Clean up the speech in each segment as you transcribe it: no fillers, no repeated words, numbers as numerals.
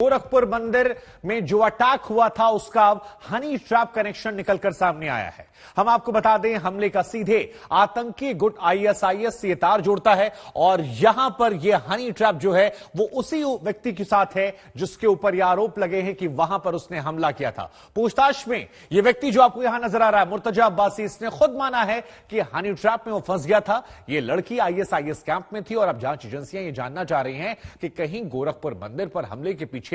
गोरखपुर मंदिर में जो अटैक हुआ था उसका अब हनी ट्रैप कनेक्शन निकलकर सामने आया है। हम आपको बता दें, हमले का सीधे आतंकी गुट आईएसआईएस से तार जोड़ता है और यहां पर यह हनी ट्रैप जो है वो उसी व्यक्ति के साथ है जिसके ऊपर यह आरोप लगे हैं कि वहां पर उसने हमला किया था। पूछताछ में यह व्यक्ति जो आपको यहां नजर आ रहा है, मुर्तजा अब्बासी, इसने खुद माना है कि हनी ट्रैप में वो फंस गया था। यह लड़की आईएसआईएस कैंप में थी और अब जांच एजेंसियां यह जानना चाह रही हैं कि कहीं गोरखपुर मंदिर पर हमले के पीछे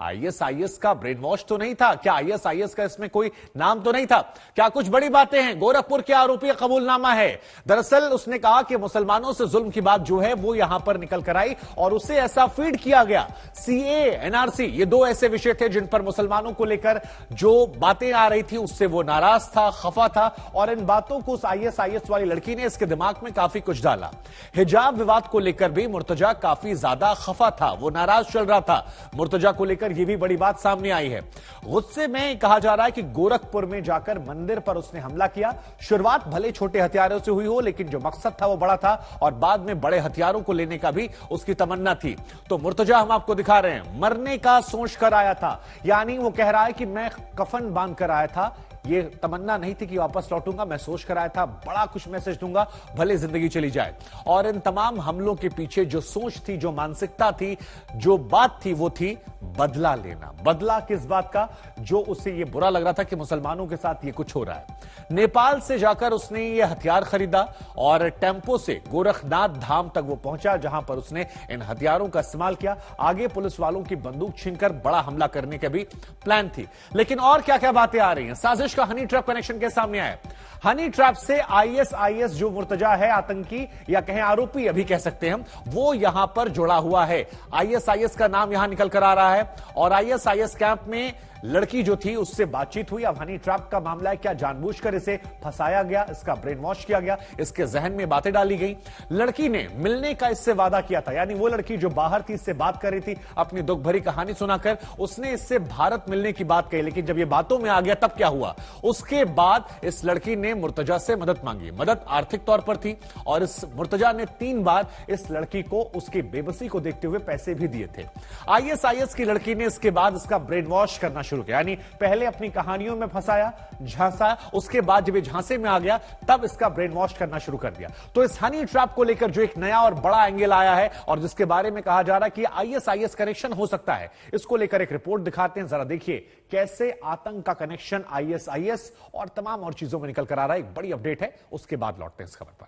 आईएसआईएस का ब्रेन वॉश तो नहीं था। क्या आईएसआईएस का इसमें कोई नाम तो नहीं था? क्या कुछ बड़ी बातें हैं? गोरखपुर के आरोपी का कबूलनामा है। दरअसल उसने कहा कि मुसलमानों से जुल्म की बात जो है वो यहां पर निकल कर आई और उसे ऐसा फीड किया गया। सीए, एनआरसी, ये दो ऐसे विषय थे जिन पर मुसलमानों को लेकर जो बातें आ रही थी उससे वो नाराज था, खफा था और इन बातों को उस आईएसआईएस वाली लड़की ने इसके दिमाग में काफी कुछ डाला। हिजाब विवाद को लेकर भी मुर्तजा काफी ज्यादा खफा था, वो नाराज चल रहा था। मुर्तजा को लेकर यह भी बड़ी बात सामने आई है। गुस्से में कहा जा रहा है कि गोरखपुर में जाकर मंदिर पर उसने हमला किया। शुरुआत भले छोटे हथियारों से हुई हो, लेकिन जो मकसद था वो बड़ा था और बाद में बड़े हथियारों को लेने का भी उसकी तमन्ना थी। तो मुर्तजा हम आपको दिखा रहे हैं, मरने का सोच कर आया था, यानी वो कह रहा है कि मैं कफन बांध कर आया था। ये तमन्ना नहीं थी कि वापस लौटूंगा, मैं सोच कर आया था बड़ा कुछ मैसेज दूंगा, भले जिंदगी चली जाए। और इन तमाम हमलों के पीछे जो सोच थी, जो मानसिकता थी, जो बात थी, वो थी बदला लेना। बदला किस बात का? जो उसे ये बुरा लग रहा था कि मुसलमानों के साथ ये कुछ हो रहा है। नेपाल से जाकर उसने ये हथियार खरीदा और टेम्पो से गोरखनाथ धाम तक वो पहुंचा, जहां पर उसने इन हथियारों का इस्तेमाल किया। आगे पुलिस वालों की बंदूक छीनकर बड़ा हमला करने का भी प्लान थी। लेकिन और क्या क्या बातें आ रही हैं? साजिश का हनी ट्रैप कनेक्शन के सामने आया। हनी ट्रैप से आईएसआईएस जो मुर्तजा है, आतंकी या कहें आरोपी अभी कह सकते हैं हम, वो यहां पर जुड़ा हुआ है। आईएसआईएस का नाम यहां निकल कर आ रहा है और आईएसआईएस कैंप में लड़की जो थी उससे बातचीत हुई। अब हनी ट्रैप का मामला है, क्या जानबूझकर इसे फंसाया गया, इसका ब्रेन वॉश किया गया, इसके जहन में बातें डाली गई। लड़की ने मिलने का इससे वादा किया था, यानी वो लड़की जो बाहर थी, इससे बात कर रही थी, अपनी दुख भरी कहानी सुनाकर उसने इससे भारत मिलने की बात कही। लेकिन जब ये बातों में आ गया तब क्या हुआ? उसके बाद इस लड़की ने मुर्तजा से मदद मांगी। मदद आर्थिक तौर पर थी और इस मुर्तजा ने 3 बार इस लड़की को उसकी बेबसी को देखते हुए पैसे भी दिए थे। आईएसआईएस की लड़की ने इसके बाद इसका ब्रेन वॉश करना शुरू किया, यानी पहले अपनी कहानियों में फंसाया, झांसा, उसके बाद जब ये झांसे में आ गया तब इसका ब्रेन वॉश करना शुरू कर दिया। तो इस हनी ट्रैप को लेकर जो एक नया और बड़ा एंगल आया है और जिसके बारे में कहा जा रहा है कि आईएसआईएस कनेक्शन हो सकता है, इसको लेकर एक रिपोर्ट दिखाते हैं। जरा देखिए कैसे आतंक का कनेक्शन आईएसआईएस और तमाम और चीजों में निकल कर आ रहा है। एक बड़ी अपडेट है, उसके बाद लौटते हैं इस खबर पर।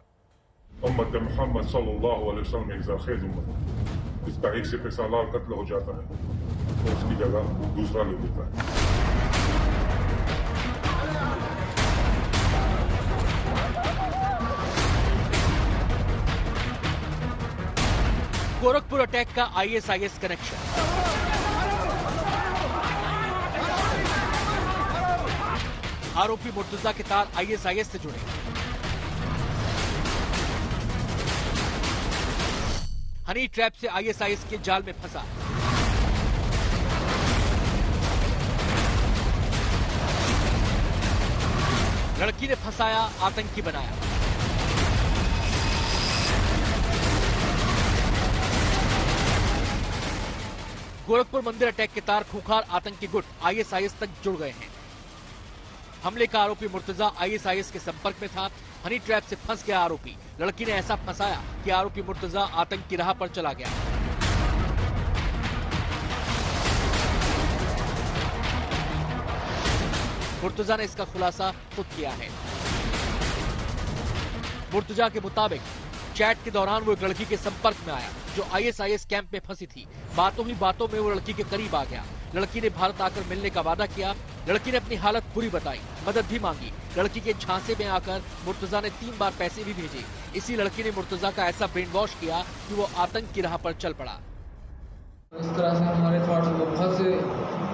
मोहम्मद सल्लल्लाहु अलैहि वसल्लम इसका एक से सालार कत्ल हो जाता है तो उसकी जगह दूसरा ले लेता है। गोरखपुर अटैक का आईएसआईएस कनेक्शन। आरोपी मुर्तजा के तार आईएसआईएस से जुड़े। हनी ट्रैप से आईएसआईएस के जाल में फंसा। लड़की ने फंसाया, आतंकी बनाया। गोरखपुर मंदिर अटैक के तार खूंखार आतंकी गुट आईएसआईएस तक जुड़ गए हैं। हमले का आरोपी मुर्तजा आईएसआईएस के संपर्क में था। हनी ट्रैप से फंस गया आरोपी। लड़की ने ऐसा फंसाया कि आरोपी मुर्तजा आतंक की राह पर चला गया। मुर्तजा ने इसका खुलासा खुद किया है। मुर्तजा के मुताबिक चैट के दौरान वो एक लड़की के संपर्क में आया जो आईएसआईएस कैंप में फंसी थी। बातों ही बातों में वो लड़की के करीब आ गया। लड़की ने भारत आकर मिलने का वादा किया। लड़की ने अपनी हालत बुरी बताई, मदद भी मांगी। लड़की के झांसे में आकर मुर्तजा ने 3 बार पैसे भी भेजे। इसी लड़की ने मुर्तजा का ऐसा ब्रेन वॉश किया कि वो आतंक की राह पर चल पड़ा। इस तरह से हमारे थॉट्स बहुत से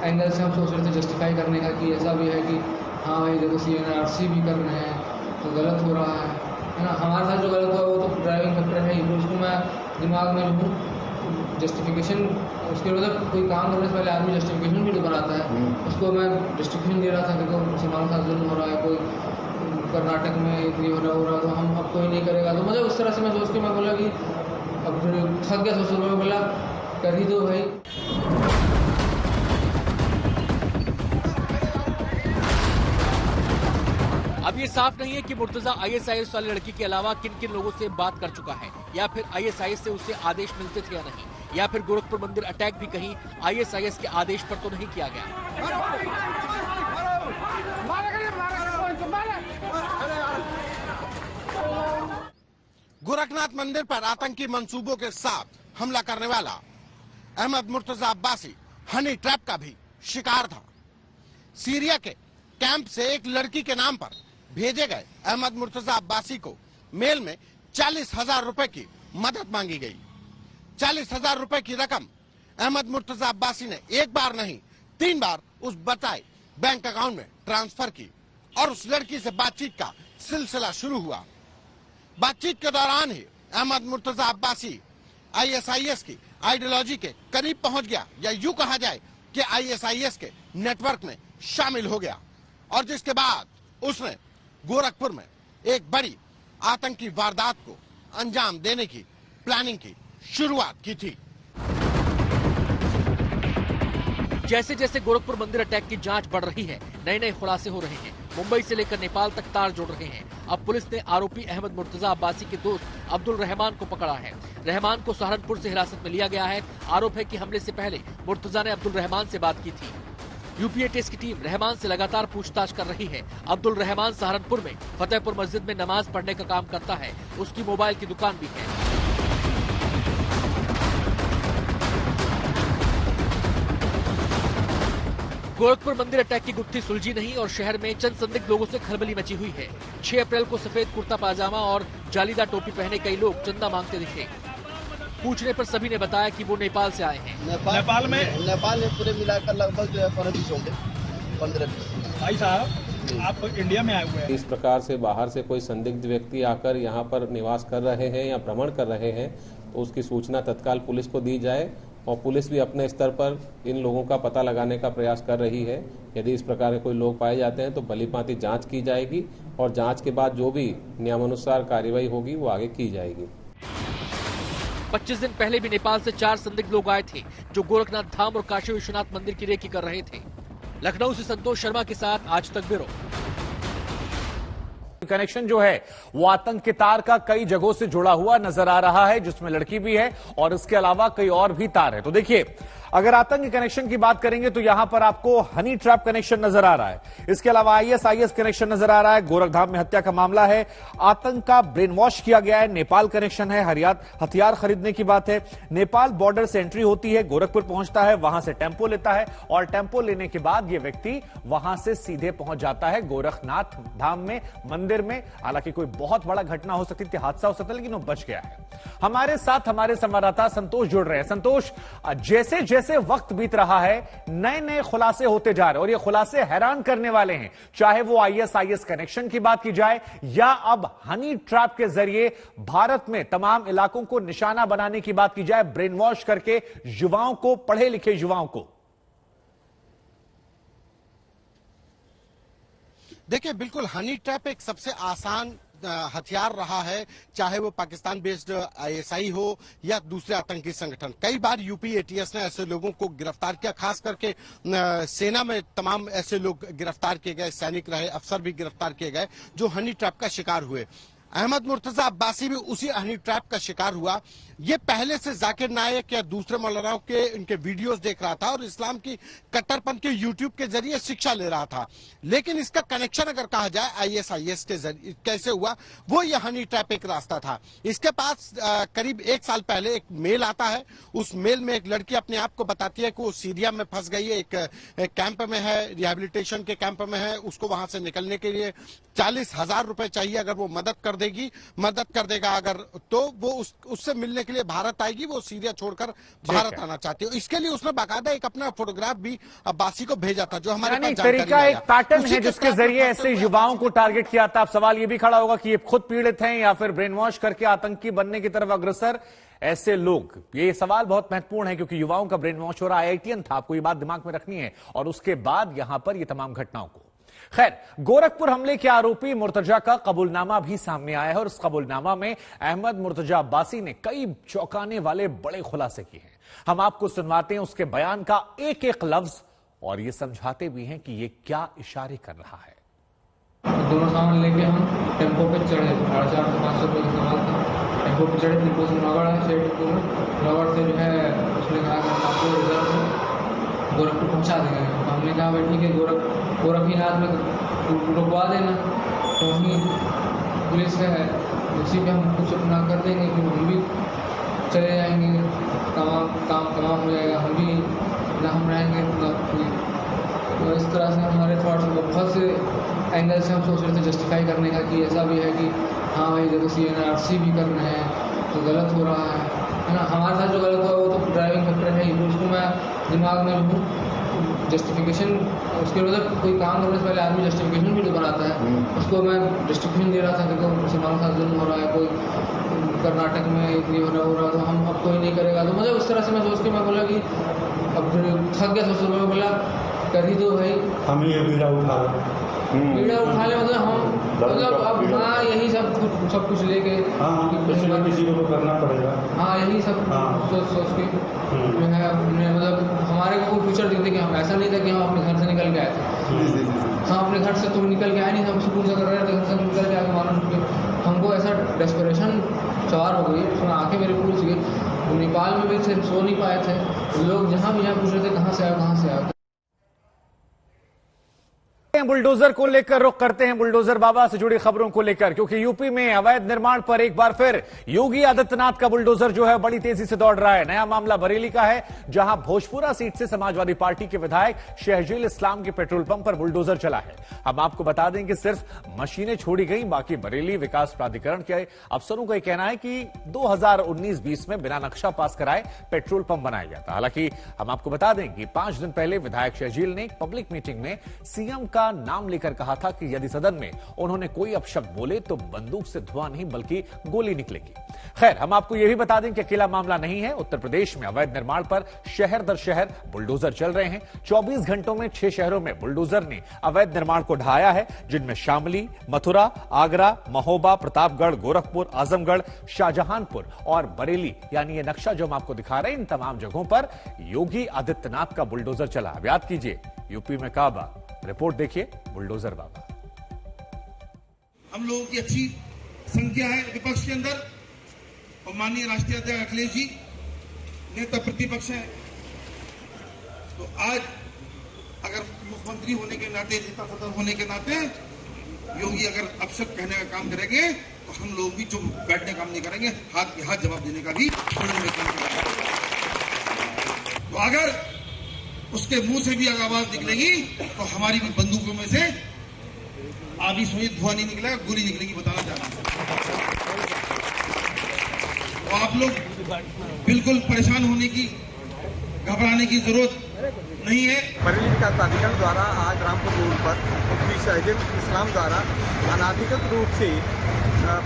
एंगल से हम सोच रहे थे जस्टिफाई करने का कि ऐसा भी है कि हाँ भाई देखो सीएनआरसी भी कर रहे हैं तो गलत हो रहा है ना। हमारे साथ जो गलत हुआ वो तो ड्राइविंग फैक्टर है ही, तो उसको मैं दिमाग में जो जस्टिफिकेशन, उसके मतलब कोई काम करने से पहले आदमी जस्टिफिकेशन भी तो बनाता है, उसको मैं जस्टिफिकेशन दे रहा था कि मुसलमानों के साथ जुल्म हो रहा है, कोई कर्नाटक में इतनी हो रहा तो हम अब कोई नहीं करेगा। तो मतलब उस तरह से मैं सोच के मैं बोला कि अब थक गया, सोच मैं बोला कर ही दो भाई। ये साफ नहीं है कि मुर्तजा ISIS वाली लड़की के अलावा किन किन लोगों से बात कर चुका है, या फिर ISIS से उसे आदेश मिलते थे या नहीं, या फिर गोरखपुर मंदिर अटैक भी कहीं ISIS के आदेश पर तो नहीं किया गया। गोरखनाथ मंदिर पर आतंकी मंसूबों के साथ हमला करने वाला अहमद मुर्तजा अब्बासी हनी ट्रैप का भी शिकार था। सीरिया के कैंप से एक लड़की के नाम पर भेजे गए अहमद मुर्तजा अब्बासी को मेल में 40,000 रुपए की मदद मांगी गई। 40,000 रुपए की रकम अहमद मुर्तजा अब्बासी ने एक बार नहीं 3 बार उस बताए बैंक अकाउंट में ट्रांसफर की और उस लड़की से बातचीत का सिलसिला शुरू हुआ। बातचीत के दौरान ही अहमद मुर्तजा अब्बासी ISIS की आइडियोलॉजी के करीब पहुंच गया, या यूं कहा जाए कि ISIS के नेटवर्क में शामिल हो गया, और जिसके बाद उसने गोरखपुर में एक बड़ी आतंकी वारदात को अंजाम देने की प्लानिंग की शुरुआत की थी। जैसे जैसे गोरखपुर मंदिर अटैक की जांच बढ़ रही है, नए नए खुलासे हो रहे हैं। मुंबई से लेकर नेपाल तक तार जोड़ रहे हैं। अब पुलिस ने आरोपी अहमद मुर्तजा अब्बासी के दोस्त अब्दुल रहमान को पकड़ा है। रहमान को सहारनपुर से हिरासत में लिया गया है। आरोप है कि हमले से पहले मुर्तजा ने अब्दुल रहमान से बात की थी। यूपीए टेस्ट की टीम रहमान से लगातार पूछताछ कर रही है। अब्दुल रहमान सहारनपुर में फतेहपुर मस्जिद में नमाज पढ़ने का काम करता है। उसकी मोबाइल की दुकान भी है। गोरखपुर मंदिर अटैक की गुत्थी सुलझी नहीं और शहर में चंद संदिग्ध लोगों से खलबली मची हुई है। 6 अप्रैल को सफेद कुर्ता पाजामा और जालीदार टोपी पहने कई लोग चंदा मांगते दिखे। पूछने पर सभी ने बताया कि वो नेपाल से आए हैं। नेपाल में पूरे मिलाकर लगभग 15-20 होंगे। 15 भाई साहब, आप इंडिया में आए हुए हैं। इस प्रकार से बाहर से कोई संदिग्ध व्यक्ति आकर यहाँ पर निवास कर रहे हैं या भ्रमण कर रहे हैं तो उसकी सूचना तत्काल पुलिस को दी जाए, और पुलिस भी अपने स्तर पर इन लोगों का पता लगाने का प्रयास कर रही है। यदि इस प्रकार के कोई लोग पाए जाते हैं तो भलीभांति जांच की जाएगी, और जांच के बाद जो भी नियमानुसार कार्रवाई होगी वो आगे की जाएगी। 25 दिन पहले भी नेपाल से 4 संदिग्ध लोग आए थे जो गोरखनाथ धाम और काशी विश्वनाथ मंदिर की रेकी कर रहे थे। लखनऊ से संतोष शर्मा के साथ आज तक ब्यूरो। कनेक्शन जो है वो आतंक के तार का कई जगहों से जुड़ा हुआ नजर आ रहा है, जिसमें लड़की भी है और इसके अलावा कई और भी तार है। तो देखिए, अगर आतंक कनेक्शन की बात करेंगे तो यहां पर आपको हनी ट्रैप कनेक्शन नजर आ रहा है। इसके अलावा ISIS कनेक्शन नजर आ रहा है। गोरखधाम में हत्या का मामला है। आतंक का ब्रेन वॉश किया गया है। नेपाल कनेक्शन है। हथियार खरीदने की बात है। नेपाल बॉर्डर से एंट्री होती है, गोरखपुर पहुंचता है, वहां से टेम्पो लेता है और टेम्पो लेने के बाद यह व्यक्ति वहां से सीधे पहुंच जाता है गोरखनाथ धाम में, मंदिर में। हालांकि कोई बहुत बड़ा घटना हो सकती थी, हादसा हो सकता है, लेकिन वो बच गया है। हमारे साथ हमारे संवाददाता संतोष जुड़ रहे हैं। संतोष, जैसे जैसे वक्त बीत रहा है नए नए खुलासे होते जा रहे हैं और ये खुलासे हैरान करने वाले हैं, चाहे वो ISIS कनेक्शन की बात की जाए या अब हनी ट्रैप के जरिए भारत में तमाम इलाकों को निशाना बनाने की बात की जाए, ब्रेन वॉश करके युवाओं को, पढ़े लिखे युवाओं को। देखिए, बिल्कुल हनी ट्रैप एक सबसे आसान हथियार रहा है, चाहे वो पाकिस्तान बेस्ड ISI हो या दूसरे आतंकी संगठन। कई बार यूपी ATS ने ऐसे लोगों को गिरफ्तार किया, खास करके सेना में तमाम ऐसे लोग गिरफ्तार किए गए, सैनिक रहे, अफसर भी गिरफ्तार किए गए जो हनी ट्रैप का शिकार हुए। अहमद मुर्तजा अब्बासी भी उसी हनी ट्रैप का शिकार हुआ। ये पहले से जाकिर नायक या दूसरे मौलानाओं के इनके वीडियोस देख रहा था और इस्लाम की कट्टरपंथ के यूट्यूब के जरिए शिक्षा ले रहा था, लेकिन इसका कनेक्शन अगर कहा जाए ISIS के जरिए कैसे हुआ, वो ये हनी ट्रैप एक रास्ता था। इसके पास करीब 1 साल पहले एक मेल आता है। उस मेल में एक लड़की अपने आप को बताती है कि वो सीरिया में फंस गई है, एक कैंप में है, रिहेबिलिटेशन के कैंप में है। उसको वहां से निकलने के लिए 40,000 रुपए चाहिए। अगर वो मदद कर देगा अगर, तो वो उससे मिलने के लिए भारत आएगी। वो सीरिया छोड़कर भारत आना चाहती है। इसके लिए उसने बाकायदा एक अपना फोटोग्राफ भी अब्बासी को भेजा था, जो हमारे पास तरीका एक पैटर्न है जिसके जरिए ऐसे युवाओं को टारगेट किया था। अब सवाल यह भी खड़ा होगा कि ये खुद पीड़ित हैं या फिर ब्रेन वॉश करके आतंकी बनने की तरफ अग्रसर ऐसे लोग। ये सवाल बहुत महत्वपूर्ण है क्योंकि युवाओं का ब्रेन वॉश हो रहा है। IITian था, आपको ये बात दिमाग में रखनी है, और उसके बाद यहां पर ये तमाम घटनाओं को। खैर, गोरखपुर हमले के आरोपी मुर्तजा का कबूलनामा भी सामने आया है और उस कबूलनामा में अहमद मुर्तजा अब्बासी ने कई चौंकाने वाले बड़े खुलासे किए हैं। हम आपको सुनवाते हैं उसके बयान का एक एक लफ्ज और ये समझाते भी हैं कि ये क्या इशारे कर रहा है। दोनों सामान लेके हम टेम्पो पे चढ़े, 450 से 500 रुपये का सामान था। टेम्पो पे चढ़े, टेम्पो से नौगढ़ है, शेर टेम्पो में नौगढ़ से जो है उसने कहा कि हम आपको रिजर्व गोरखपुर पहुँचा देंगे। तो हमने कहा भाई ठीक है, गोरखनाथ में रुकवा देना। तो वहीं पुलिस है, उसी पे हम कुछ अपना कर देंगे कि हम भी चले जाएंगे, काम हो जाएगा, हम भी ना हम रहेंगे ना। तो इस तरह से हमारे थॉट्स बहुत से एंगल से हम सोच रहे थे जस्टिफाई करने का कि ऐसा भी है कि हाँ भाई देखो CNRC भी कर रहे हैं तो गलत हो रहा है ना। हमारे साथ जो गलत हुआ वो तो ड्राइविंग फैक्टर है ही, तो उसको मैं दिमाग में लूँ जस्टिफिकेशन। उसके मतलब कोई काम करने से पहले आदमी जस्टिफिकेशन भी तो बनाता है, उसको मैं जस्टिफिकेशन दे रहा था। देखो मुसलमानों के साथ जुल्म हो रहा है, कोई कर्नाटक में इतनी हो रहा तो हम अब कोई नहीं करेगा। तो मतलब उस तरह से मैं सोच के मैं बोला कि अब थक गया सोच मैं बोला कर ही दो भाई, हम ये बीड़ा उठा ले मतलब हम मतलब अब हाँ यही सब कुछ लेके किसी को तो करना पड़ेगा। हाँ यही सब सोच के जो है हमने मतलब हमारे को फ्यूचर दिखते कि हम ऐसा नहीं था कि हम अपने घर से निकल के आए थे। हम अपने घर से तुम निकल के आए नहीं, हम स्कूल से कर रहे थे, घर से निकल के आके मानो हमको ऐसा डेस्परेशन सवार हो गई। उसमें आके मेरे पूछ गई, नेपाल में भी थे, सो नहीं पाए थे लोग, जहाँ भी यहाँ पूछ रहे थे कहाँ से आए। बुलडोजर को लेकर रुख करते हैं बुलडोजर बाबा से जुड़ी खबरों को लेकर, क्योंकि यूपी में अवैध निर्माण पर एक बार फिर योगी आदित्यनाथ का बुलडोजर जो है बड़ी तेजी से दौड़ रहा है। नया मामला बरेली का है, जहां भोजपुरा सीट से समाजवादी पार्टी के विधायक शहजील इस्लाम के पेट्रोल पंप पर बुलडोजर चला है। हम आपको बता दें कि सिर्फ मशीनें छोड़ी गई, बाकी बरेली विकास प्राधिकरण के अफसरों का यह कहना है कि 2019-20 में बिना नक्शा पास कराए पेट्रोल पंप बनाया गया था। हालांकि हम आपको बता दें कि 5 दिन पहले विधायक शहजील ने एक पब्लिक मीटिंग में सीएम का नाम लेकर कहा था कि यदि सदन में उन्होंने कोई अपशब्द बोले तो बंदूक से धुआं नहीं बल्कि गोली निकलेगी। खैर, हम आपको यह भी बता दें कि अकेला मामला नहीं है। उत्तर प्रदेश में अवैध निर्माण पर शहर दर शहर बुलडोजर चल रहे हैं। 24 घंटों में 6 शहरों में बुलडोजर ने अवैध निर्माण को ढहाया है, जिनमें शामली, मथुरा, आगरा, महोबा, प्रतापगढ़, गोरखपुर, आजमगढ़, शाहजहांपुर और बरेली। यानी ये नक्शा जो हम आपको दिखा रहे हैं, इन तमाम जगहों पर योगी आदित्यनाथ का बुलडोजर चला। अब याद कीजिए, यूपी में काबा। रिपोर्ट देखिए बुलडोजर बाबा। हम लोगों की अच्छी संख्या है विपक्ष के अंदर, और माननीय राष्ट्रीय अध्यक्ष अखिलेश जी नेता प्रतिपक्ष है। तो आज अगर मुख्यमंत्री होने के नाते, नेता सदन होने के नाते योगी अगर अपशब्द कहने का काम करेंगे तो हम लोग भी चुप बैठने काम नहीं करेंगे, हाथ के हाथ जवाब देने का भी काम करेंगे। तो अगर उसके मुंह से भी अगर आवाज निकलेगी तो हमारी भी बंदूकों में से आधी सोई धुआं नहीं निकलेगा, गोली निकलेगी, बताना चाहता हूं। तो आप लोग बिल्कुल परेशान होने की, घबराने की जरूरत नहीं है। बरेली विकास प्राधिकरण द्वारा आज रामपुर रोड पर श्री शहजील इस्लाम द्वारा अनाधिकृत रूप से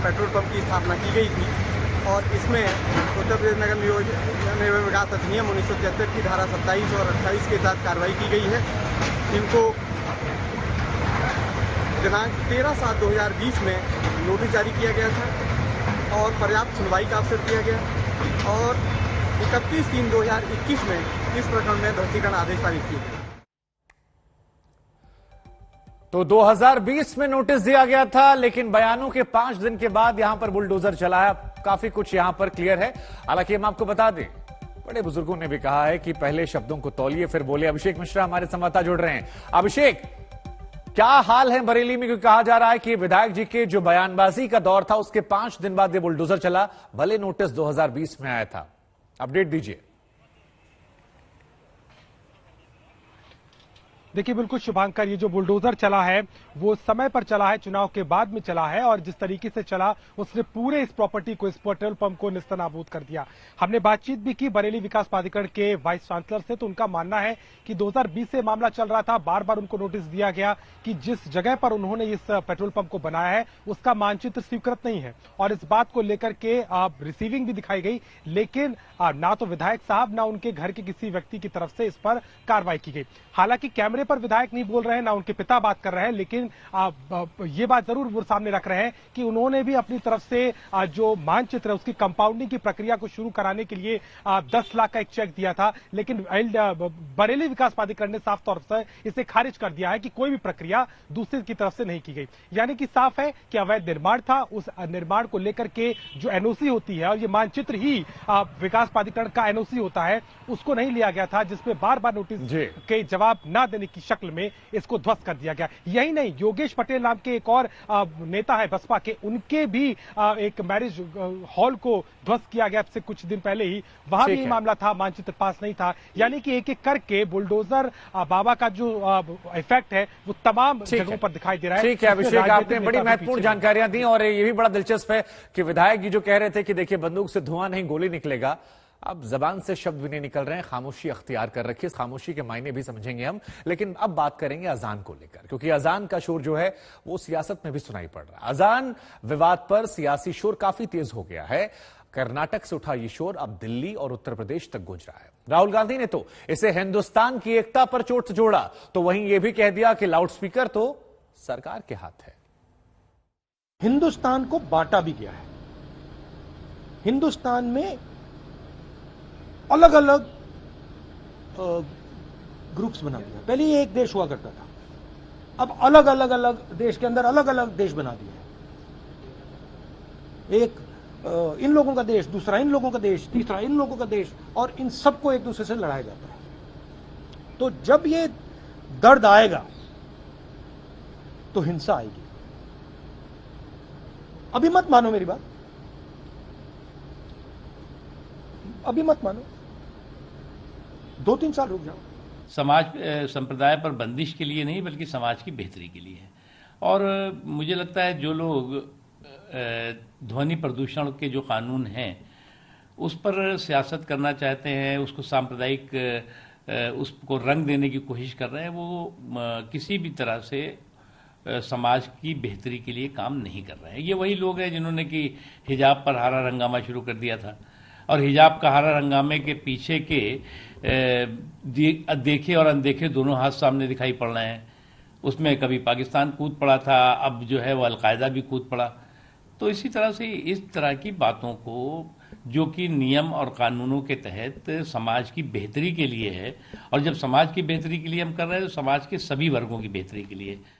पेट्रोल पंप की स्थापना की गई थी, और इसमें उत्तर प्रदेश नगर निगम विकास अधिनियम 1973 की धारा 27 और 28 के तहत कार्रवाई की गई है। इनको दिनांक 13/7/2020 में नोटिस जारी किया गया था और पर्याप्त सुनवाई का अवसर दिया गया, और 31/3/2021 में इस प्रकरण में ध्वस्तीकरण आदेश पारित किए गए। तो 2020 में नोटिस दिया गया था, लेकिन बयानों के 5 दिन के बाद यहां पर बुलडोजर चला है। काफी कुछ यहां पर क्लियर है। हालांकि हम आपको बता दें, बड़े बुजुर्गों ने भी कहा है कि पहले शब्दों को तौलिए फिर बोले। अभिषेक मिश्रा हमारे संवाददाता जुड़ रहे हैं। अभिषेक, क्या हाल है बरेली में? क्योंकि कहा जा रहा है कि विधायक जी के जो बयानबाजी का दौर था उसके 5 दिन बाद ये बुलडोजर चला, भले नोटिस 2020 में आया था। अपडेट दीजिए। देखिए बिल्कुल शुभांकर, ये जो बुलडोजर चला है वो समय पर चला है, चुनाव के बाद में चला है, और जिस तरीके से चला उसने पूरे इस प्रॉपर्टी को, इस पेट्रोल पंप को निस्तनाबूद कर दिया। हमने बातचीत भी की बरेली विकास प्राधिकरण के वाइस चांसलर से, तो उनका मानना है कि 2020 से मामला चल रहा था। बार बार उनको नोटिस दिया गया कि जिस जगह पर उन्होंने इस पेट्रोल पंप को बनाया है उसका मानचित्र स्वीकृत नहीं है, और इस बात को लेकर के रिसीविंग भी दिखाई गई, लेकिन ना तो विधायक साहब ना उनके घर के किसी व्यक्ति की तरफ से इस पर कार्रवाई की गई। हालांकि कैमरे पर विधायक नहीं बोल रहे हैं, ना उनके पिता बात कर रहे हैं, लेकिन ये बात जरूर वो सामने रख रहे हैं कि उन्होंने भी अपनी तरफ से जो मानचित्र है उसकी कंपाउंडिंग की प्रक्रिया को शुरू कराने के लिए 10 लाख का एक चेक दिया था, लेकिन बरेली विकास प्राधिकरण ने साफ तौर पर इसे खारिज कर दिया है कि कोई भी प्रक्रिया दूसरे की तरफ से नहीं की गई। यानी कि साफ है कि अवैध निर्माण था, उस निर्माण को लेकर के जो एनओसी होती है, और ये मानचित्र ही विकास प्राधिकरण का एनओसी होता है, उसको नहीं लिया गया था, जिसमें बार बार नोटिस के जवाब न देने की शक्ल में इसको ध्वस्त कर दिया गया। यही नहीं, योगेश पटेल नाम के एक और नेता है बसपा के, उनके भी एक मैरिज हॉल को ध्वस्त किया गया से कुछ दिन पहले ही, वहां भी मामला था, मानचित्र पास नहीं था। यानी कि एक एक करके बुलडोजर बाबा का जो इफेक्ट है वो तमाम जगहों पर दिखाई दे रहा है। ठीक है अभिषेक, आपने बड़ी महत्वपूर्ण जानकारियां दी, और ये भी बड़ा दिलचस्प है कि विधायक जी जो कह रहे थे कि देखिए बंदूक से धुआं नहीं गोली निकलेगा, अब जबान से शब्द भी नहीं निकल रहे हैं, खामोशी अख्तियार कर रखी है। खामोशी के मायने भी समझेंगे हम, लेकिन अब बात करेंगे अजान को लेकर, क्योंकि अजान का शोर जो है वो सियासत में भी सुनाई पड़ रहा है। अजान विवाद पर सियासी शोर काफी तेज हो गया है। कर्नाटक से उठा ये शोर अब दिल्ली और उत्तर प्रदेश तक गूंज रहा है। राहुल गांधी ने तो इसे हिंदुस्तान की एकता पर चोट जोड़ा, तो वहीं यह भी कह दिया कि लाउडस्पीकर तो सरकार के हाथ है। हिंदुस्तान को बांटा भी गया है। हिंदुस्तान में अलग अलग ग्रुप्स बना दिया। पहले ये एक देश हुआ करता था, अब अलग अलग देश के अंदर अलग अलग देश बना दिया है। एक इन लोगों का देश, दूसरा इन लोगों का देश, तीसरा इन लोगों का देश, और इन सबको एक दूसरे से लड़ाया जाता है। तो जब ये दर्द आएगा तो हिंसा आएगी। अभी मत मानो मेरी बात, अभी मत मानो, 2-3 साल रुक जाओ। समाज संप्रदाय पर बंदिश के लिए नहीं, बल्कि समाज की बेहतरी के लिए है। और मुझे लगता है जो लोग ध्वनि प्रदूषण के जो कानून हैं उस पर सियासत करना चाहते हैं, उसको सांप्रदायिक उसको रंग देने की कोशिश कर रहे हैं, वो किसी भी तरह से समाज की बेहतरी के लिए काम नहीं कर रहे हैं। ये वही लोग हैं जिन्होंने कि हिजाब पर हरा हंगामा शुरू कर दिया था, और हिजाब का हरा हंगामे के पीछे के देखे और अनदेखे दोनों हाथ सामने दिखाई पड़ रहे हैं। उसमें कभी पाकिस्तान कूद पड़ा था, अब जो है वो अलकायदा भी कूद पड़ा। तो इसी तरह से इस तरह की बातों को, जो कि नियम और कानूनों के तहत समाज की बेहतरी के लिए है, और जब समाज की बेहतरी के लिए हम कर रहे हैं तो समाज के सभी वर्गों की बेहतरी के लिए।